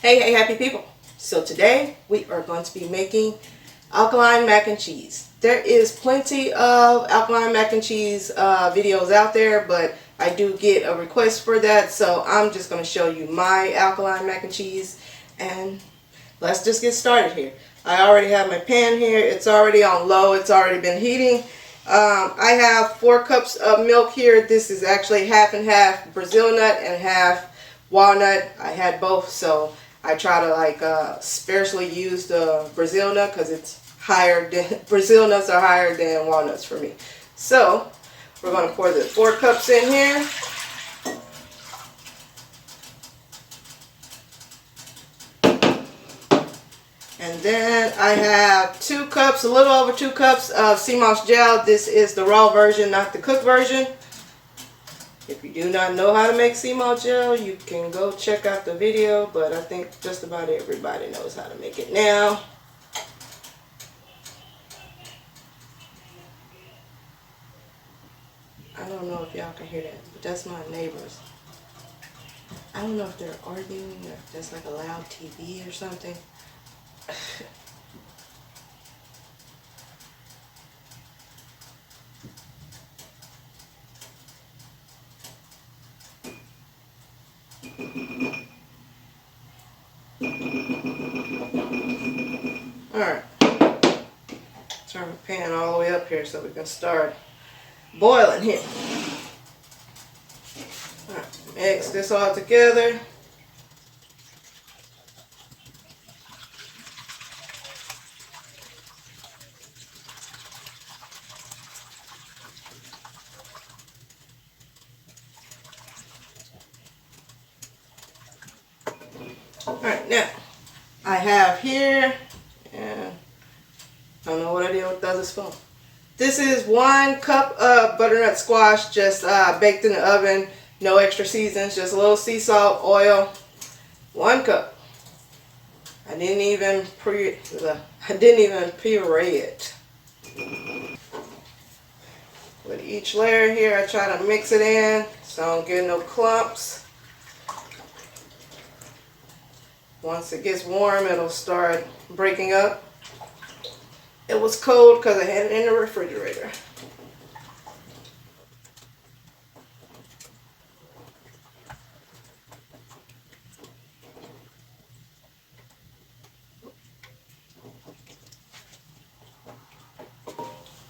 Hey happy people. So today we are going to be making alkaline mac and cheese. There is plenty of alkaline mac and cheese videos out there, but I do get a request for that, so I'm just going to show you my alkaline mac and cheese, and let's just get started here. I already have my pan here. It's already on low. It's already been heating. I have 4 cups of milk here. This is actually half and half Brazil nut and half walnut. I had both, so I try to sparingly use the Brazil nut because it's higher than Brazil nuts are higher than walnuts for me. So we're going to pour the 4 cups in here. And then I have 2 cups, a little over 2 cups of sea moss gel. This is the raw version, not the cooked version. If you do not know how to make sea moss gel, you can go check out the video, but I think just about everybody knows how to make it now. I don't know if y'all can hear that, but that's my neighbors. I don't know if they're arguing or if that's like a loud TV or something. Alright, turn the pan all the way up here so we can start boiling here. Alright, mix this all together. Alright, now I have here, and I don't know what I did with the other spoon. This is 1 cup of butternut squash, just baked in the oven, no extra seasons, just a little sea salt, oil. 1 cup. I didn't even puree it. With each layer here, I try to mix it in so I don't get no clumps. Once it gets warm, it'll start breaking up. It was cold because I had it in the refrigerator.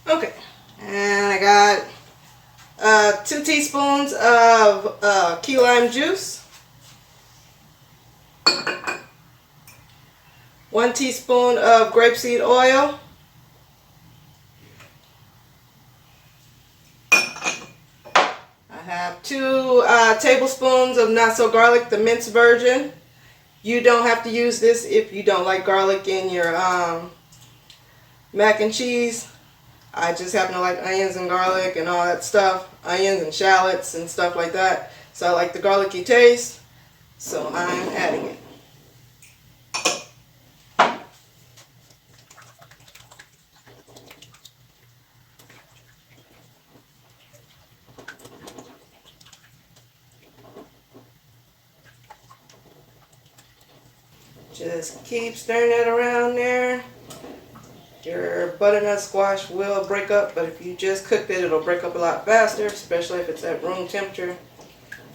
Okay, and I got 2 teaspoons of key lime juice. 1 teaspoon of grapeseed oil. I have 2 tablespoons of not so garlic, the minced version. You don't have to use this if you don't like garlic in your mac and cheese. I just happen to like onions and garlic and all that stuff. Onions and shallots and stuff like that. So I like the garlicky taste. So I'm adding it. Just keep stirring it around there. Your butternut squash will break up, but if you just cooked it, it'll break up a lot faster, especially if it's at room temperature.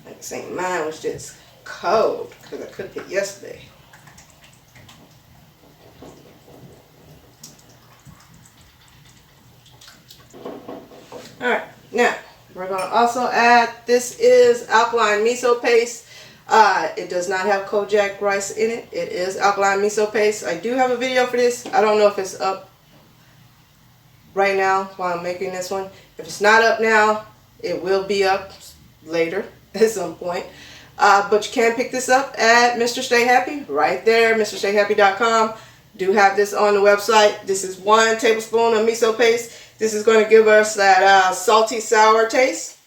Like I say, mine was just cold because I cooked it yesterday. Alright, now we're going to also add, this is alkaline miso paste. It does not have Kojak rice in it. It is alkaline miso paste. I do have a video for this. I don't know if it's up right now while I'm making this one. If it's not up now, it will be up later at some point. But you can pick this up at Mr. Stay Happy right there, MrStayHappy.com. Do have this on the website. This is 1 tablespoon of miso paste. This is going to give us that salty sour taste.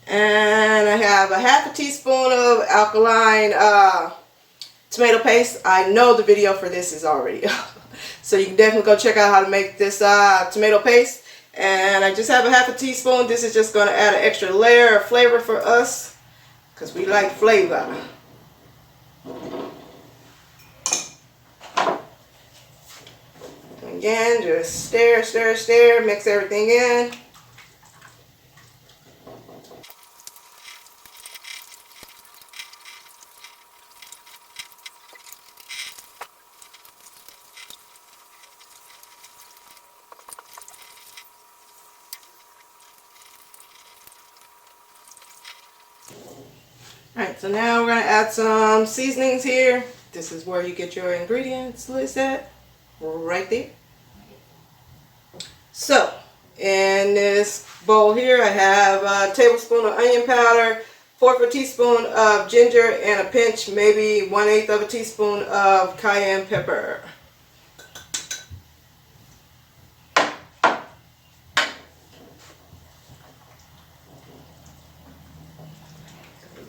And I have a half a teaspoon of alkaline tomato paste. I know the video for this is already up, so you can definitely go check out how to make this tomato paste. And I just have a half a teaspoon. This is just going to add an extra layer of flavor for us because we like flavor. Again, just stir, stir, stir, mix everything in. Alright, so now we're going to add some seasonings here. This is where you get your ingredients list at, right there. So, in this bowl here, I have a tablespoon of onion powder, 1/4 teaspoon of ginger, and a pinch, maybe 1/8 of a teaspoon of cayenne pepper.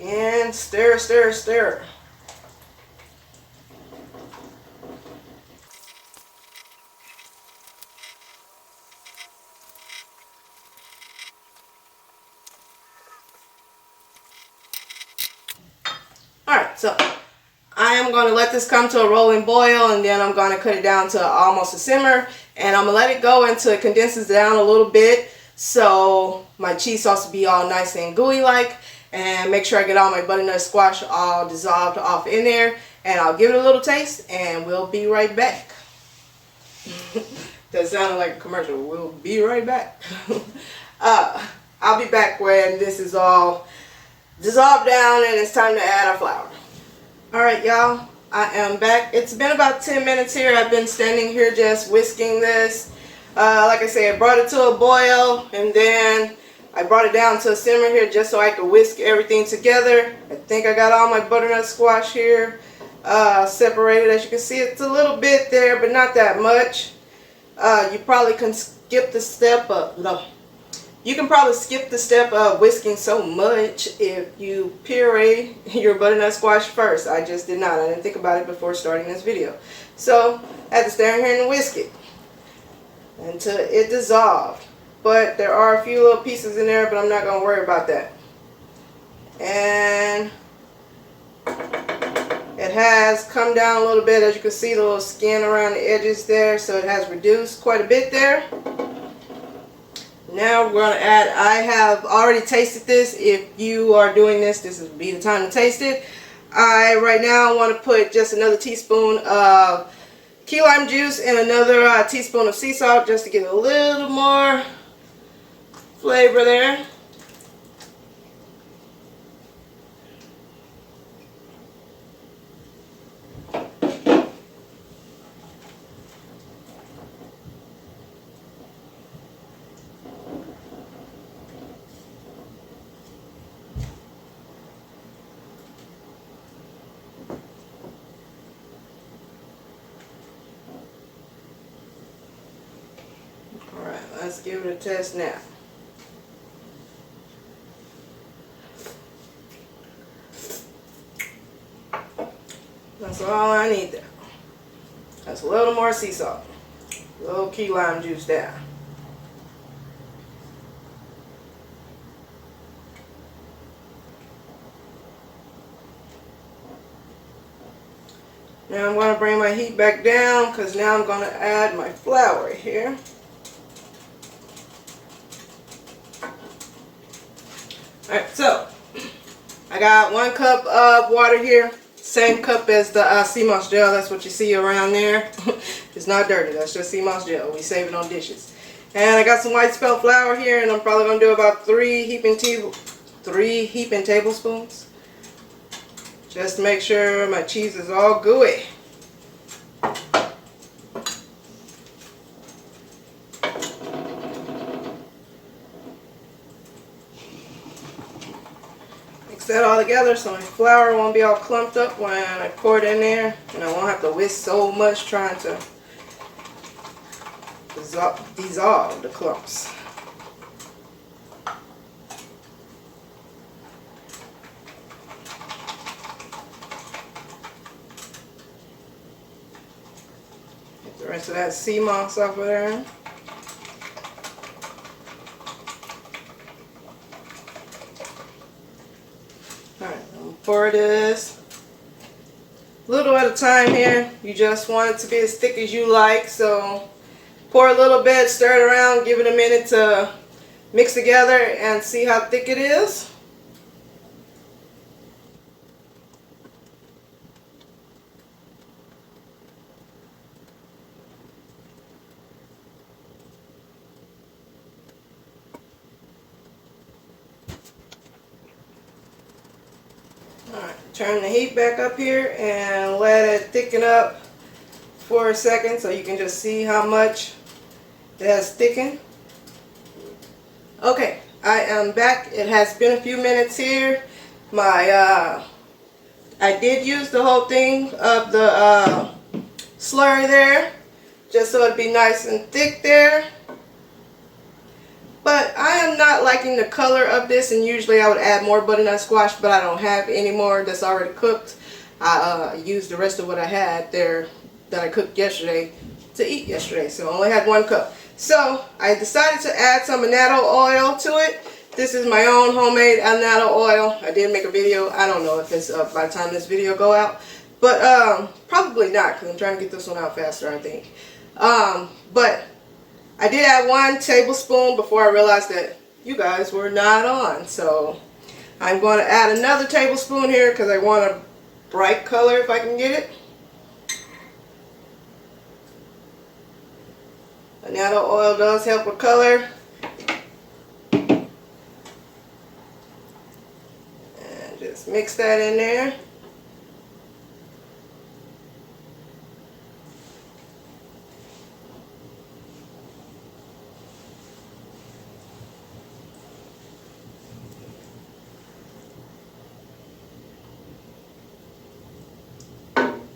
And stir, stir, stir. Alright, so I am going to let this come to a rolling boil, and then I'm going to cut it down to almost a simmer, and I'm going to let it go until it condenses down a little bit, so my cheese sauce will be all nice and gooey like. And make sure I get all my butternut squash all dissolved off in there, and I'll give it a little taste, and we'll be right back. That sounded like a commercial. We'll be right back. I'll be back when this is all dissolved down and it's time to add our flour. Alright y'all, I am back. It's been about 10 minutes here. I've been standing here just whisking this. Like I said, I brought it to a boil, and then I brought it down to a simmer here just so I could whisk everything together. I think I got all my butternut squash here separated. As you can see, it's a little bit there, but not that much. You probably can skip the step of, you can probably skip the step of whisking so much if you puree your butternut squash first. I just did not. I didn't think about it before starting this video. So I had to stand here and whisk it until it dissolved. But there are a few little pieces in there, but I'm not going to worry about that. And it has come down a little bit. As you can see, the little skin around the edges there. So it has reduced quite a bit there. Now we're going to add, I have already tasted this. If you are doing this, this would be the time to taste it. I right now want to put just another teaspoon of key lime juice and another teaspoon of sea salt just to get a little more flavor there. Alright, let's give it a test now. That's all I need there. That's a little more sea salt. A little key lime juice down. Now I'm going to bring my heat back down because now I'm going to add my flour here. Alright, so I got 1 cup of water here. Same cup as the sea moss gel. That's what you see around there. It's not dirty. That's just sea moss gel. We save it on dishes. And I got some white spelt flour here, and I'm probably going to do about 3 heaping tablespoons. Just to make sure my cheese is all gooey. Mix that all together so my flour won't be all clumped up when I pour it in there, and I won't have to whisk so much trying to dissolve the clumps. Get the rest of that sea moss off of there. Alright, I'm gonna pour this little at a time here. You just want it to be as thick as you like. So pour a little bit, stir it around, give it a minute to mix together and see how thick it is. Alright, turn the heat back up here and let it thicken up for a second so you can just see how much it has thickened. Okay, I am back. It has been a few minutes here. I did use the whole thing of the slurry there just so it'd be nice and thick there. But I am not liking the color of this, and usually I would add more butternut squash, but I don't have any more that's already cooked. I used the rest of what I had there that I cooked yesterday to eat yesterday, so I only had 1 cup. So I decided to add some annatto oil to it. This is my own homemade annatto oil. I did make a video. I don't know if it's up by the time this video go out, but probably not, because I'm trying to get this one out faster, I think. But I did add 1 tablespoon before I realized that you guys were not on. So I'm going to add another tablespoon here because I want a bright color if I can get it. Annatto oil does help with color. And just mix that in there.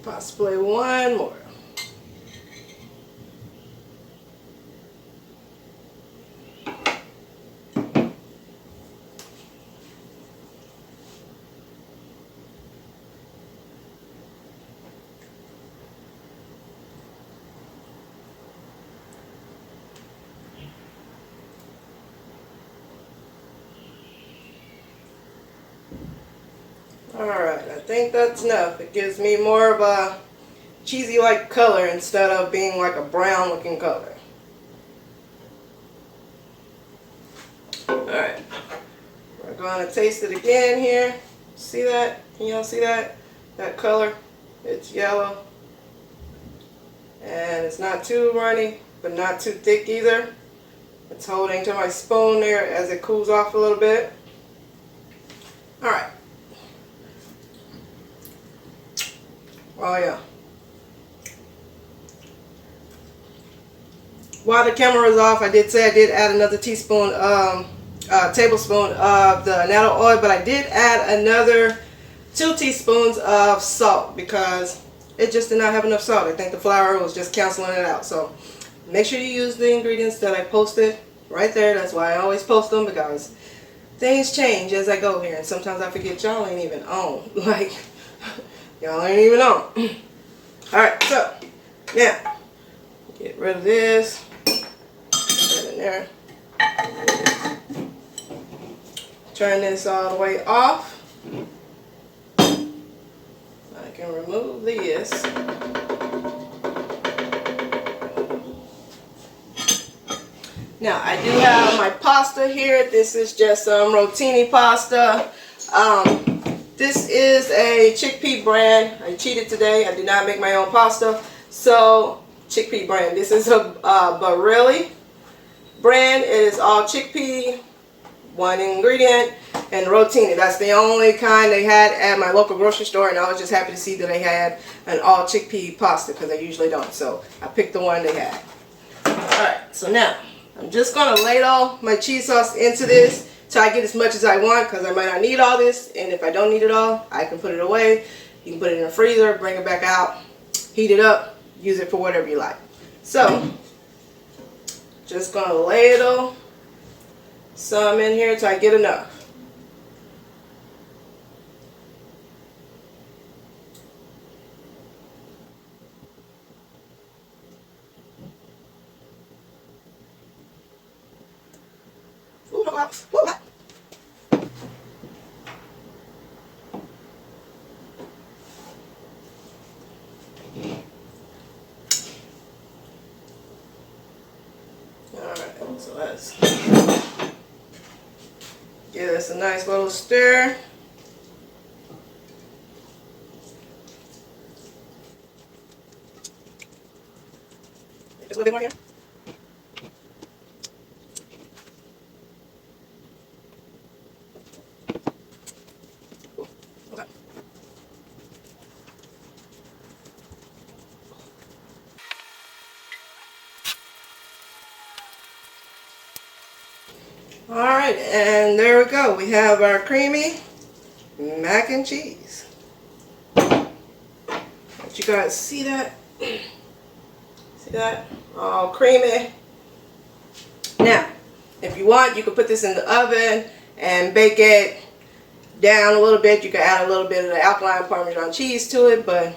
Possibly 1 more. Alright, I think that's enough. It gives me more of a cheesy like color instead of being like a brown looking color. Alright, we're going to taste it again here. See that? Can y'all see that? That color? It's yellow. And it's not too runny, but not too thick either. It's holding to my spoon there as it cools off a little bit. Alright. Oh yeah. While the camera was off, I did say I did add another tablespoon of the annatto oil, but I did add another 2 teaspoons of salt because it just did not have enough salt. I think the flour was just canceling it out. So make sure you use the ingredients that I posted right there. That's why I always post them, because things change as I go here, and sometimes I forget y'all ain't even on. Like, y'all ain't even on. Alright, so now get rid of this. Put it in there. Turn this all the way off. I can remove this. Now I do have my pasta here. This is just some rotini pasta. This is a chickpea brand. I cheated today. I did not make my own pasta. So, chickpea brand. This is a Barelli brand. It is all chickpea, 1 ingredient, and rotini. That's the only kind they had at my local grocery store, and I was just happy to see that they had an all chickpea pasta because they usually don't. So, I picked the one they had. Alright, so now I'm just going to ladle my cheese sauce into this till I get as much as I want, because I might not need all this, and if I don't need it all, I can put it away. You can put it in the freezer, bring it back out, heat it up, use it for whatever you like. So, just going to ladle some in here till I get enough. Ooh, ooh. does. Give this a nice little stir. Just a little bit more here. Okay. Alright, and there we go. We have our creamy mac and cheese. Don't you guys see that? See that? All creamy. Now, if you want, you can put this in the oven and bake it down a little bit. You can add a little bit of the alkaline Parmesan cheese to it, but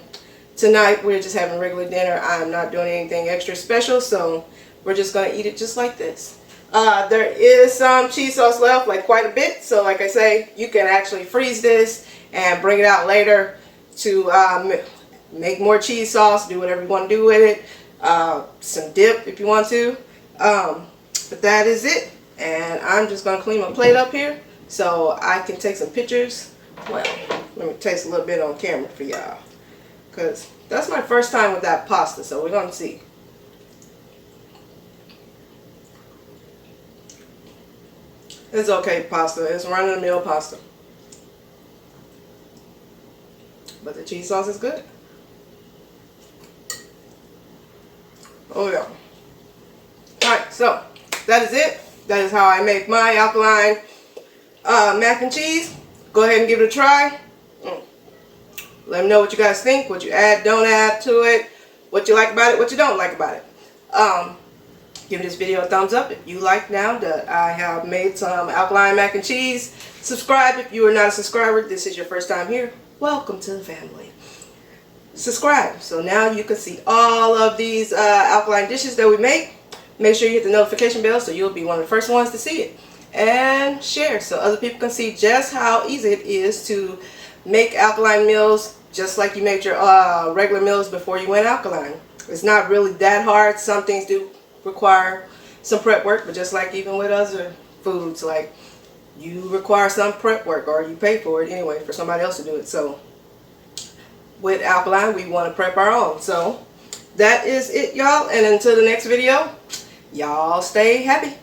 tonight we're just having regular dinner. I'm not doing anything extra special, so we're just going to eat it just like this. There is some cheese sauce left, like quite a bit, so like I say, you can actually freeze this and bring it out later to make more cheese sauce, do whatever you want to do with it, some dip if you want to, but that is it. And I'm just going to clean my plate up here so I can take some pictures. Well, let me taste a little bit on camera for y'all, because that's my first time with that pasta, so we're going to see. It's okay pasta. It's run-of-the-mill pasta. But the cheese sauce is good. Oh yeah. Alright, so that is it. That is how I make my alkaline mac and cheese. Go ahead and give it a try. Let me know what you guys think, what you add, don't add to it, what you like about it, what you don't like about it. Give this video a thumbs up if you like now that I have made some alkaline mac and cheese. Subscribe if you are not a subscriber. This is your first time here. Welcome to the family. Subscribe so now you can see all of these alkaline dishes that we make. Make sure you hit the notification bell so you'll be one of the first ones to see it. And share so other people can see just how easy it is to make alkaline meals just like you made your regular meals before you went alkaline. It's not really that hard. Some things do require some prep work, but just like even with other foods, like you require some prep work or you pay for it anyway for somebody else to do it. So with alkaline, we want to prep our own. So that is it, y'all, and until the next video, y'all stay happy.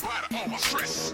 Butter on my stress.